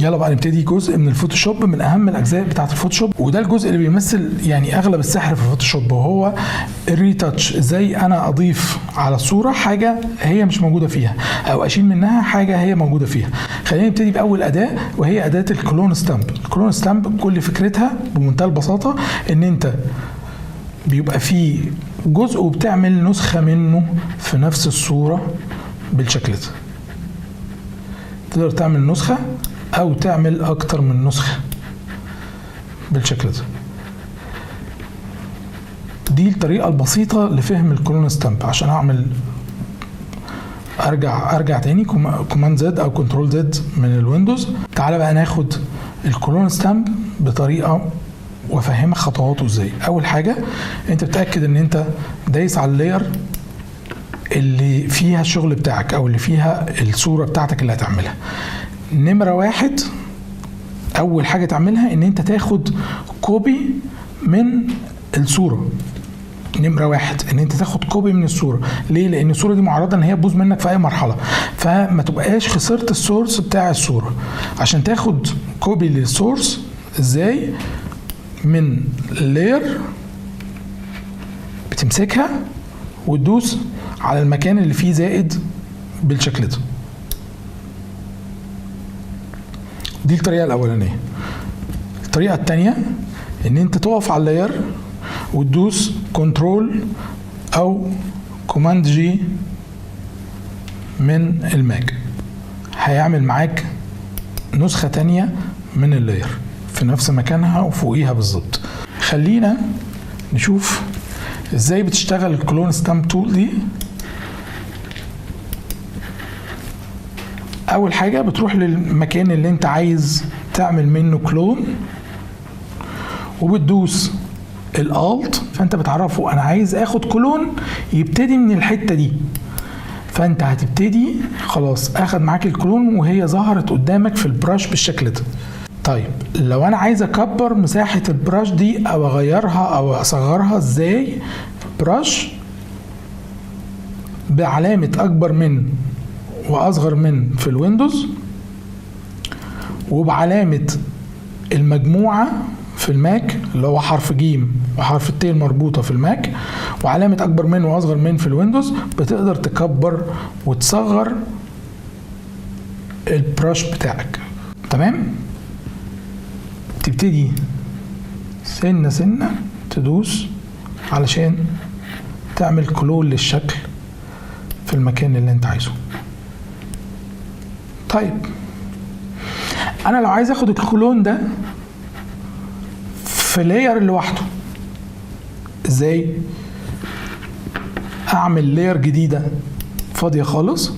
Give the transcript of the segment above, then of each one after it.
يلا بقى نبتدي جزء من الفوتوشوب، من اهم الاجزاء بتاعه الفوتوشوب، وده الجزء اللي بيمثل يعني اغلب السحر في الفوتوشوب، وهو الريتاتش. ازاي انا اضيف على الصوره حاجه هي مش موجوده فيها، او اشيل منها حاجه هي موجوده فيها. خلينا نبتدي باول اداه، وهي اداه الكلون ستامب. الكلون ستامب كل فكرتها بمنتهى البساطه ان انت بيبقى فيه جزء وبتعمل نسخه منه في نفس الصوره بالشكل ده. تقدر تعمل نسخه او تعمل اكتر من نسخه بالشكل ده. دي الطريقه البسيطه لفهم الكلون ستامب. عشان اعمل ارجع تاني كوماند زد او كنترول زد من الويندوز. تعالى بقى ناخد الكلون ستامب بطريقه وافهمك خطواته ازاي. اول حاجه انت بتاكد ان انت دايس على اللاير اللي فيها الشغل بتاعك او اللي فيها الصوره بتاعتك اللي هتعملها. نمره واحد، اول حاجه تعملها ان انت تاخد كوبي من الصوره. نمره واحد ان انت تاخد كوبي من الصوره. ليه؟ لان الصوره دي معرضه ان هي تبوظ منك في اي مرحله، فما تبقاش خسرت السورس بتاع الصوره. عشان تاخد كوبي للسورس ازاي؟ من اللاير بتمسكها وتدوس على المكان اللي فيه زائد بالشكل ده. دي الطريقه الاولانيه. الطريقه الثانيه ان انت تقف على اللاير وتدوس كنترول او كوماند جي من الماك. هيعمل معاك نسخه تانية من اللاير في نفس مكانها وفوقيها بالظبط. خلينا نشوف ازاي بتشتغل الكلون ستامب تول دي. اول حاجه بتروح للمكان اللي انت عايز تعمل منه كلون وبتدوس الالت، فانت بتعرفه انا عايز اخد كلون يبتدي من الحته دي. فانت هتبتدي خلاص اخد معاك الكلون وهي ظهرت قدامك في البراش بالشكل ده. طيب لو انا عايز اكبر مساحه البراش دي او اغيرها او اصغرها ازاي؟ براش بعلامه اكبر من واصغر من في الويندوز، وبعلامه المجموعه في الماك اللي هو حرف جيم وحرف الت المربوطه في الماك، وعلامه اكبر من واصغر من في الويندوز. بتقدر تكبر وتصغر البراش بتاعك. تمام؟ تبتدي سنه سنه تدوس علشان تعمل كلون للشكل في المكان اللي انت عايزه. طيب انا لو عايز اخد الكلون ده في لاير لوحده ازاي؟ اعمل لاير جديده فاضيه خالص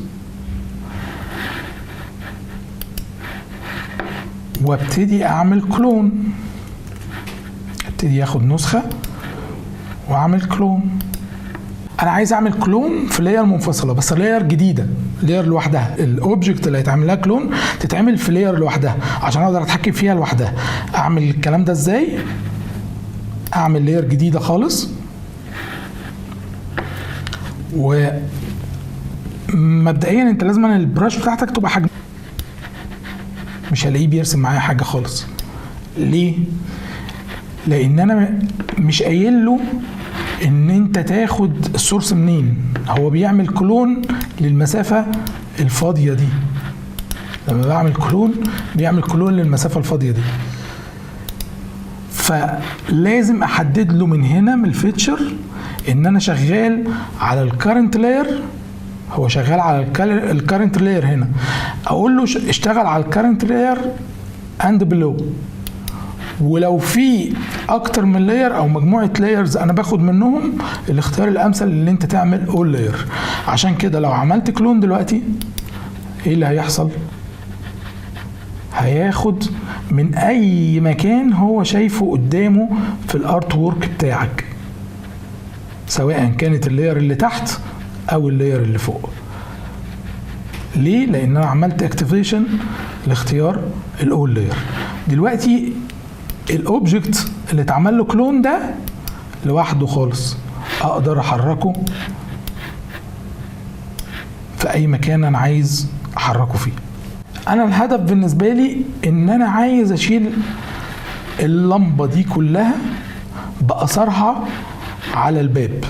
وابتدي اعمل كلون. ابتدي اخد نسخه واعمل كلون. انا عايز اعمل كلون في لاير منفصله، بس لاير جديده، لاير لوحدها. الاوبجكت اللي هيتعمل لها كلون تتعمل في لاير لوحدها عشان اقدر اتحكم فيها لوحدها. اعمل الكلام ده ازاي؟ اعمل لاير جديده خالص، ومبدئيا انت لازم البراش بتاعتك تبقى حجم، مش هلاقيه بيرسم معايا حاجه خالص. ليه؟ لان انا مش قايل له ان انت تاخد السورس منين. هو بيعمل كلون للمسافه الفاضيه دي. لما بعمل كلون بيعمل كلون للمسافه الفاضيه دي، فلازم احدد له من هنا من الفيتشر ان انا شغال على الكارنت لاير. هو شغال على الكارنت لاير هنا. اقول له اشتغل على الكارنت لاير اند بلو. ولو في اكتر من لاير او مجموعه لايرز انا باخد منهم الاختيار الامثل اللي انت تعمل اول لاير. عشان كده لو عملت كلون دلوقتي ايه اللي هيحصل؟ هياخد من اي مكان هو شايفه قدامه في الارت وورك بتاعك، سواء كانت اللاير اللي تحت او اللاير اللي فوق. ليه؟ لان انا عملت اكتيفيشن لاختيار الاول لاير. دلوقتي الاوبجكت اللي اتعمل له كلون ده لوحده خالص اقدر احركه في اي مكان انا عايز احركه فيه. انا الهدف بالنسبه لي ان انا عايز اشيل اللمبه دي كلها باثرها على الباب.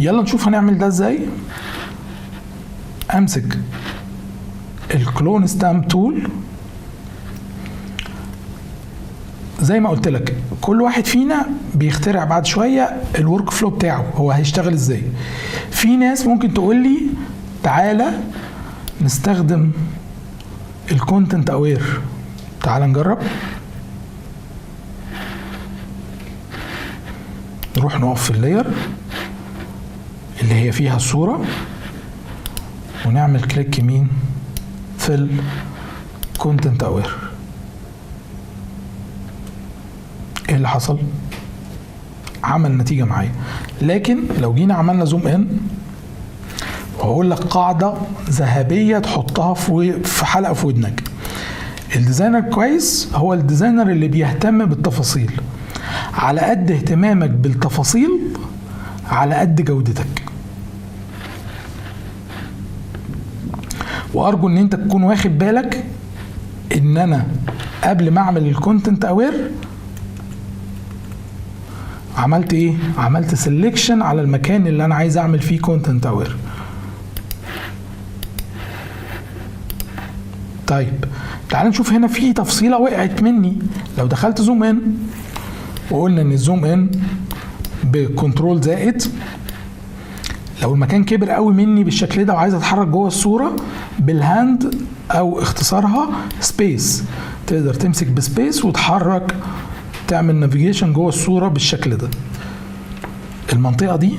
يلا نشوف هنعمل ده ازاي. امسك الكلون ستامب تول. زي ما قلت لك كل واحد فينا بيخترع بعد شويه الورك فلو بتاعه، هو هيشتغل ازاي. في ناس ممكن تقول لي تعالى نستخدم الكونتنت اوير. تعالى نجرب. نروح نقف في اللاير اللي هي فيها الصورة ونعمل كليك يمين في الكونتنت اوير. ايه اللي حصل؟ عمل نتيجة معايا. لكن لو جينا عملنا زوم ان وهقول لك قاعدة ذهبية تحطها في حلقة في ودنك، الديزاينر كويس هو الديزاينر اللي بيهتم بالتفاصيل. على قد اهتمامك بالتفاصيل على قد جودتك. وارجو ان انت تكون واخد بالك ان انا قبل ما اعمل الكونتنت اوير عملت ايه؟ عملت سيلكشن على المكان اللي انا عايز اعمل فيه كونتنت اوير. طيب تعال نشوف هنا في تفصيله وقعت مني. لو دخلت زوم ان وقلنا ان الزوم ان بكنترول زائد، لو المكان كبر قوي مني بالشكل ده وعايز اتحرك جوه الصوره بالهاند او اختصارها سبيس، تقدر تمسك بسبيس وتحرك تعمل نافيجيشن جوه الصوره بالشكل ده. المنطقه دي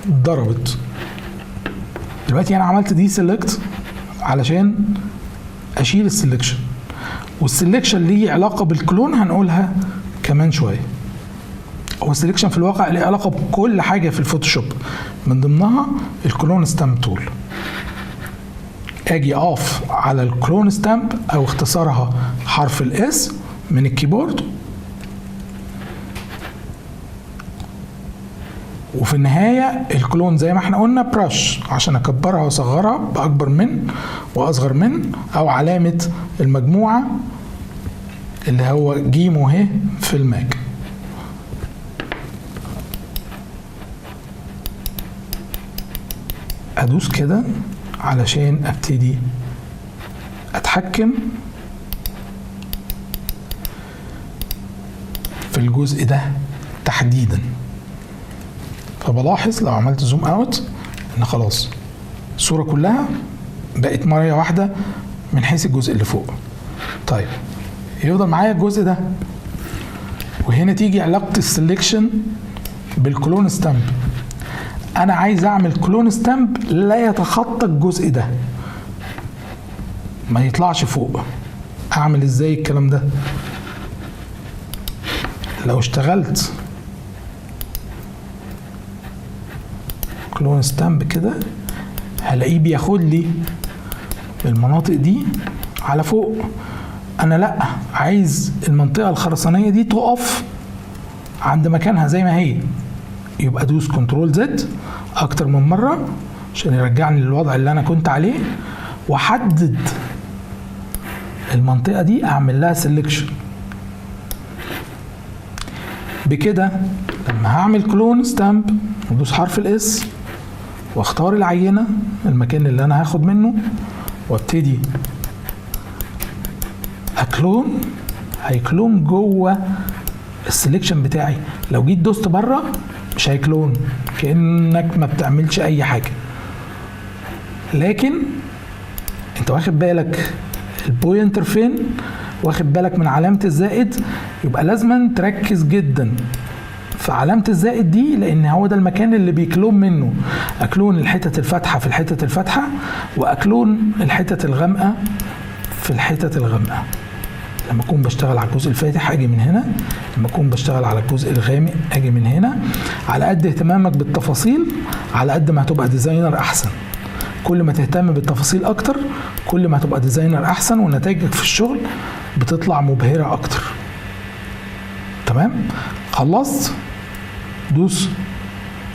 ضربت. دلوقتي انا عملت دي سيلكت علشان اشيل السلكشن، والسلكشن ليه علاقه بالكلون هنقولها كمان شويه. هو السلكشن في الواقع ليه علاقه بكل حاجه في الفوتوشوب، من ضمنها الكلون ستامب تول. اجي اقف على الكلون ستامب او اختصارها حرف الاس من الكيبورد، وفي النهايه الكلون زي ما احنا قلنا برش عشان اكبرها واصغرها باكبر من واصغر من، او علامه المجموعه اللي هو جيم وه في الماك. ادوس كده علشان ابتدي اتحكم في الجزء ده تحديدا. فبلاحظ لو عملت زوم اوت ان خلاص الصورة كلها بقت مرة واحدة من حيث الجزء اللي فوق. طيب يفضل معايا الجزء ده، وهنا تيجي علاقة السلكشن بالكلون ستامب. انا عايز اعمل كلون ستامب لا يتخطى الجزء ده، ما يطلعش فوق. اعمل ازاي الكلام ده؟ لو اشتغلت كلون ستامب كده هلاقيه بياخد لي المناطق دي على فوق. انا لا، عايز المنطقة الخرسانية دي تقف عند مكانها زي ما هي. يبقى ادوس كنترول زد اكتر من مرة عشان يرجعني للوضع اللي انا كنت عليه، واحدد المنطقة دي اعمل لها سيلكشن. بكده لما هعمل كلون ستامب ادوس حرف الاس واختار العينة المكان اللي انا هاخد منه وابتدي اكلون، هيكلون جوه السلكشن بتاعي. لو جيت دوست بره مش هيكلون، كأنك ما بتعملش اي حاجة. لكن انت واخد بالك البوينتر فين، واخد بالك من علامة الزائد، يبقى لازم تركز جدا في علامة الزائد دي، لان هو ده المكان اللي بيكلون منه. اكلون الحتة الفاتحة في الحتة الفاتحة، واكلون الحتة الغامقة في الحتة الغامقة. لما اكون بشتغل على الجزء الفاتح اجي من هنا، لما اكون بشتغل على الجزء الغامق اجي من هنا. على قد اهتمامك بالتفاصيل على قد ما هتبقى ديزاينر احسن. كل ما تهتم بالتفاصيل اكتر كل ما هتبقى ديزاينر احسن، ونتائجك في الشغل بتطلع مبهرة اكتر. تمام؟ خلصت؟ دوس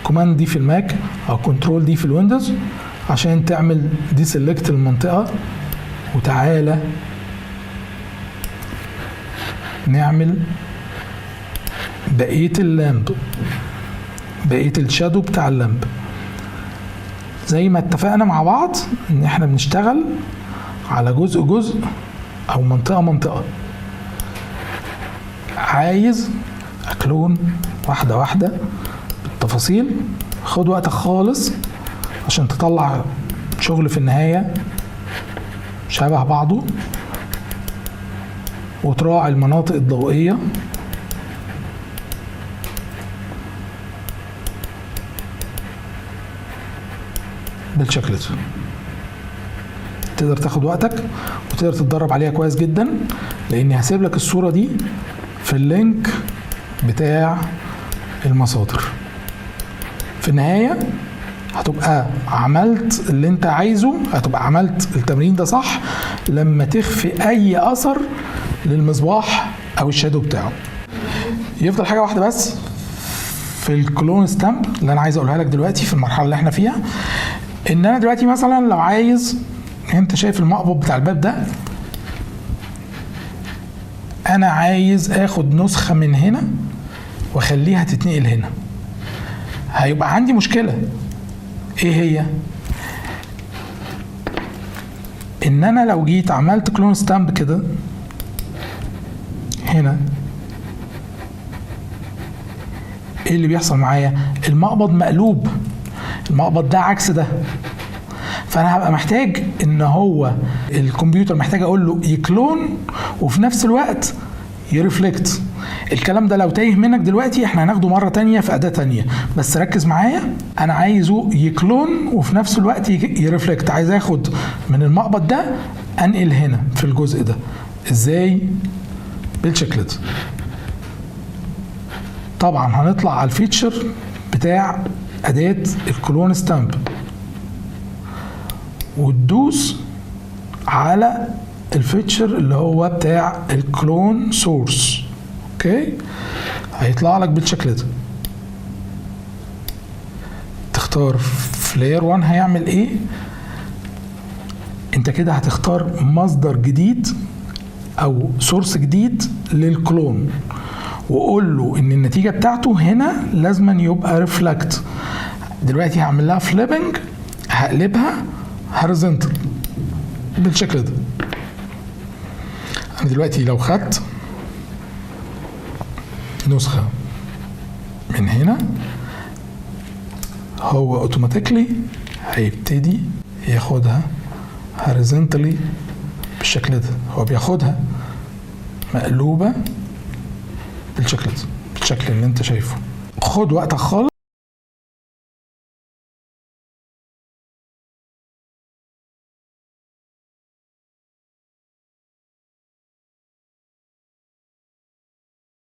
كوماند دي في الماك او كنترول دي في الويندوز عشان تعمل دي سيلكت المنطقة، وتعالى نعمل بقية اللامب، بقية الشادو بتاع اللامب. زي ما اتفقنا مع بعض ان احنا بنشتغل على جزء جزء او منطقة منطقة. عايز اكلون واحدة واحدة بالتفاصيل، خد وقتك خالص عشان تطلع شغل في النهاية شبه بعضه، وتراعي المناطق الضوئية. بالشكل ده تقدر تاخد وقتك وتقدر تتدرب عليها كويس جدا، لاني هسيب لك الصورة دي في اللينك بتاع المصادر. في النهاية هتبقى عملت اللي انت عايزه، هتبقى عملت التمرين ده صح لما تخفي اي اثر للمصباح او الشادو بتاعه. يفضل حاجة واحدة بس في الكلون ستامب اللي انا عايز اقولها لك دلوقتي في المرحلة اللي احنا فيها، ان انا دلوقتي مثلا لو عايز، انت شايف المقبض بتاع الباب ده، انا عايز اخد نسخة من هنا واخليها تتنقل هنا. هيبقى عندي مشكلة، ايه هي؟ ان انا لو جيت عملت كلون ستامب كده هنا، ايه اللي بيحصل معايا؟ المقبض مقلوب، المقبض ده عكس ده. فانا هبقى محتاج ان هو الكمبيوتر محتاج اقول له يكلون وفي نفس الوقت يرفلكت. الكلام ده لو تايه منك دلوقتي احنا هناخده مرة تانية في أداة تانية، بس ركز معايا. انا عايزه يكلون وفي نفس الوقت يرفلكت. عايز اخد من المقبض ده انقل هنا في الجزء ده. ازاي؟ بالشكل ده. طبعا هنطلع على الفيتشر بتاع أداة الكلون ستامب وتدوس على الفيتشر اللي هو بتاع الكلون سورس. اوكي، هيطلع لك بالشكل ده. تختار في لاير 1 هيعمل ايه. انت كده هتختار مصدر جديد او سورس جديد للكلون، وقول له ان النتيجة بتاعته هنا لازم يبقى ريفلكت. دلوقتي هعمل لها فليبنج، هقلبها هوريزونتال بالشكل ده. انا دلوقتي لو خدت نسخة من هنا، هو اوتوماتيكلي هيبتدي ياخدها هوريزونتالي بالشكل ده. هو بياخدها مقلوبة بالشكل ده، بالشكل اللي انت شايفه. خد وقتك خالص.